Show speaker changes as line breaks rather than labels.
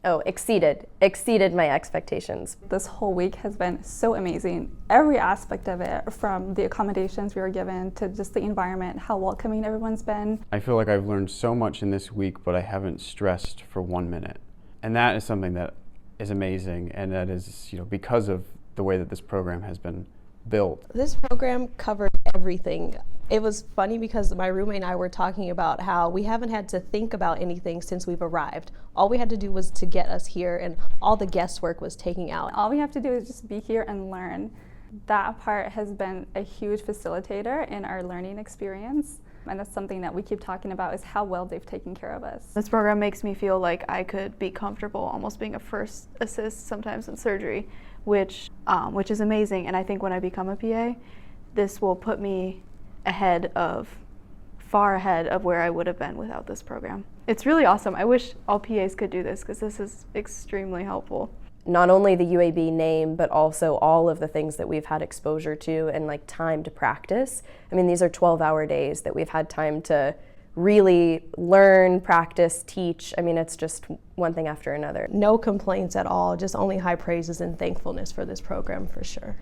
Oh, exceeded my expectations.
This whole week has been so amazing. Every aspect of it, from the accommodations we were given to just the environment, how welcoming everyone's been.
I feel like I've learned so much in this week, but I haven't stressed for 1 minute. And that is something that is amazing, and that is, because of the way that this program has been built.
This program covered everything. It was funny because my roommate and I were talking about how we haven't had to think about anything since we've arrived. All we had to do was to get us here, and all the guesswork was taken out.
All we have to do is just be here and learn. That part has been a huge facilitator in our learning experience. And that's something that we keep talking about, is how well they've taken care of us.
This program makes me feel like I could be comfortable almost being a first assist sometimes in surgery, which is amazing. And I think when I become a PA, this will put me far ahead of where I would have been without this program. It's really awesome. I wish all PAs could do this because this is extremely helpful.
Not only the UAB name, but also all of the things that we've had exposure to and time to practice. I mean, these are 12-hour days that we've had time to really learn, practice, teach. I mean, it's just one thing after another.
No complaints at all, just only high praises and thankfulness for this program for sure.